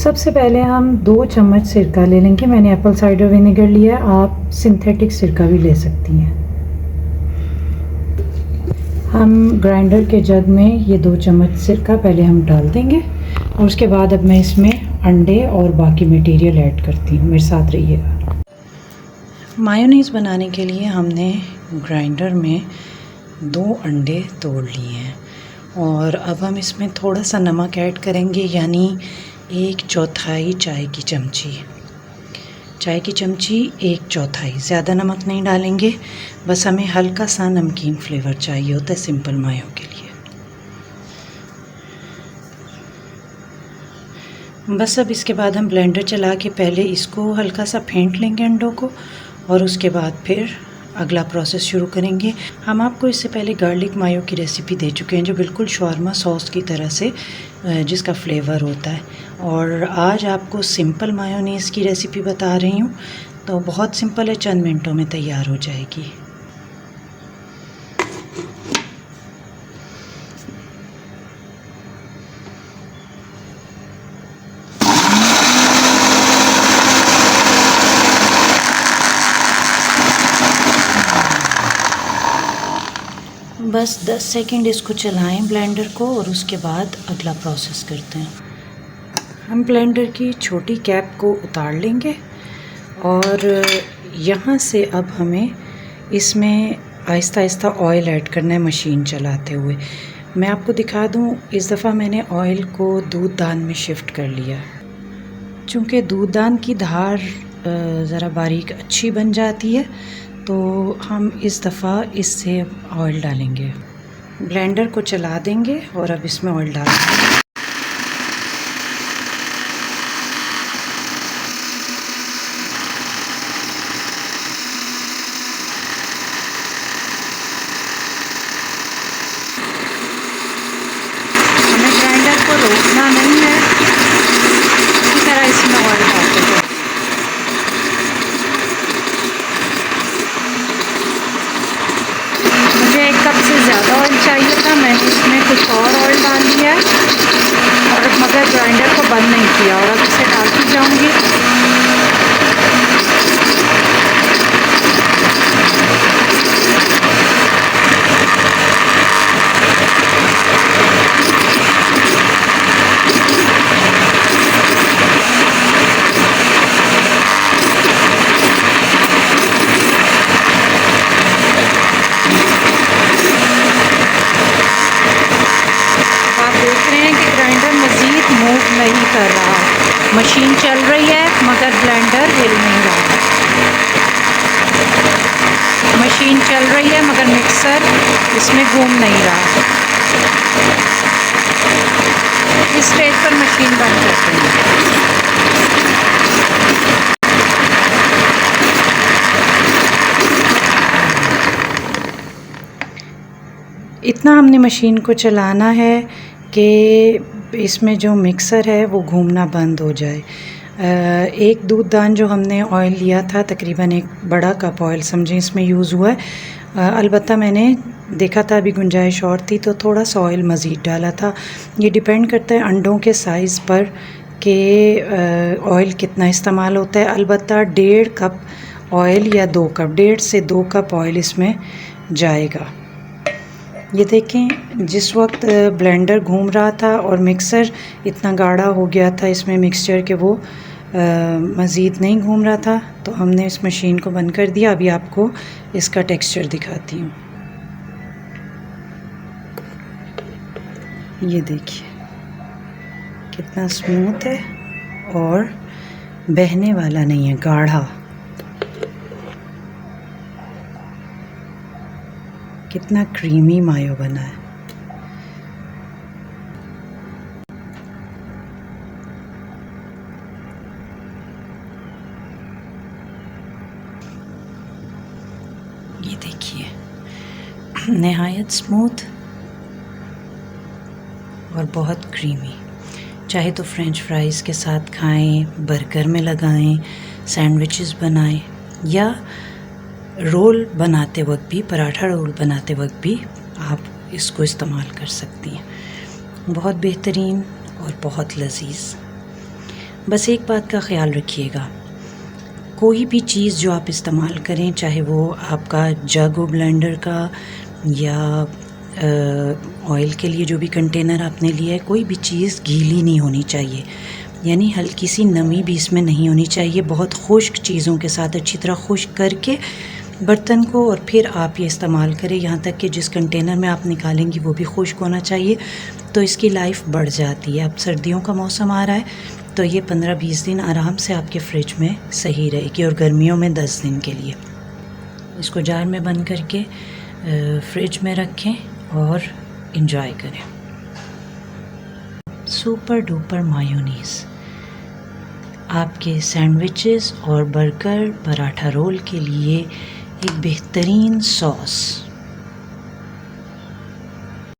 सबसे पहले हम 2 चम्मच सिरका ले लेंगे। मैंने एप्पल साइडर विनेगर लिया है, आप सिंथेटिक सिरका भी ले सकती हैं। हम ग्राइंडर के जग में ये 2 चम्मच सिरका पहले हम डाल देंगे और उसके बाद अब मैं इसमें अंडे और बाकी मटेरियल ऐड करती हूँ। मेरे साथ रहिएगा। मायोनीज़ बनाने के लिए हमने ग्राइंडर में 2 अंडे तोड़ लिए हैं और अब हम इसमें थोड़ा सा नमक ऐड करेंगे, यानी 1/4 चाय की चमची। चाय की चमची 1/4, ज़्यादा नमक नहीं डालेंगे, बस हमें हल्का सा नमकीन फ्लेवर चाहिए होता है सिंपल मायो के लिए। बस अब इसके बाद हम ब्लेंडर चला के पहले इसको हल्का सा फेंट लेंगे अंडों को और उसके बाद फिर अगला प्रोसेस शुरू करेंगे। हम आपको इससे पहले गार्लिक मायो की रेसिपी दे चुके हैं जो बिल्कुल शॉर्मा सॉस की तरह से जिसका फ्लेवर होता है, और आज आपको सिंपल मायोनीज़ की रेसिपी बता रही हूँ। तो बहुत सिंपल है, चंद मिनटों में तैयार हो जाएगी। बस 10 सेकंड इसको चलाएं ब्लेंडर को और उसके बाद अगला प्रोसेस करते हैं। हम ब्लेंडर की छोटी कैप को उतार लेंगे और यहाँ से अब हमें इसमें आहिस्ता आहिस्ता ऑयल ऐड करना है मशीन चलाते हुए। मैं आपको दिखा दूँ, इस दफ़ा मैंने ऑयल को दूधदान में शिफ्ट कर लिया। चूँकि दूधदान की धार ज़रा बारीक अच्छी बन जाती है तो हम इस दफ़ा इससे ऑयल डालेंगे। ब्लेंडर को चला देंगे और अब इसमें ऑयल डाल देंगे। हमें ग्राइंडर को रोकना नहीं है, इसी तरह इसमें ऑयल डालते हैं। मुझे 1 कप से ज़्यादा ऑयल चाहिए था, मैंने इसमें कुछ और ऑयल डाल दिया है और मगर ग्राइंडर को बंद नहीं किया और अब इसे डालती जाऊंगी। नहीं कर रहा, मशीन चल रही है मगर ब्लेंडर हिल नहीं रहा। मशीन चल रही है मगर मिक्सर इसमें घूम नहीं रहा। इस स्टेज पर मशीन बंद करते हैं। इतना हमने मशीन को चलाना है कि इसमें जो मिक्सर है वो घूमना बंद हो जाए। एक दूधदान जो हमने ऑयल लिया था, तकरीबन 1 बड़ा कप ऑयल समझें इसमें यूज़ हुआ है। अलबत्ता मैंने देखा था अभी गुंजाइश और थी तो थोड़ा सा ऑयल मज़ीद डाला था। ये डिपेंड करता है अंडों के साइज़ पर कि ऑयल कितना इस्तेमाल होता है। अलबत्ता 1.5 कप ऑयल या 2 कप, 1.5 से 2 कप ऑयल इसमें जाएगा। ये देखें, जिस वक्त ब्लेंडर घूम रहा था और मिक्सर इतना गाढ़ा हो गया था इसमें मिक्सचर के वो मज़ीद नहीं घूम रहा था, तो हमने इस मशीन को बंद कर दिया। अभी आपको इसका टेक्सचर दिखाती हूँ। ये देखिए कितना स्मूथ है और बहने वाला नहीं है, गाढ़ा। कितना क्रीमी मायो बना है। ये देखिए नहायत स्मूथ और बहुत क्रीमी। चाहे तो फ्रेंच फ्राइज़ के साथ खाएं, बर्गर में लगाएं, सैंडविचेस बनाएं या रोल बनाते वक्त भी, पराठा रोल बनाते वक्त भी आप इसको इस्तेमाल कर सकती हैं। बहुत बेहतरीन और बहुत लजीज। बस एक बात का ख्याल रखिएगा, कोई भी चीज़ जो आप इस्तेमाल करें, चाहे वो आपका जग हो ब्लेंडर का या ऑयल के लिए जो भी कंटेनर आपने लिया है, कोई भी चीज़ गीली नहीं होनी चाहिए, यानी हल्की सी नमी भी इसमें नहीं होनी चाहिए। बहुत खुश्क चीज़ों के साथ अच्छी तरह खुश्क करके बर्तन को और फिर आप ये इस्तेमाल करें, यहाँ तक कि जिस कंटेनर में आप निकालेंगी वो भी खुश्क होना चाहिए, तो इसकी लाइफ बढ़ जाती है। अब सर्दियों का मौसम आ रहा है तो ये 15-20 दिन आराम से आपके फ्रिज में सही रहेगी, और गर्मियों में 10 दिन के लिए। इसको जार में बंद करके फ्रिज में रखें और इन्जॉय करें। सुपर डुपर मायोनीज़ आपके सैंडविचेस और बर्गर, पराठा रोल के लिए एक बेहतरीन सॉस।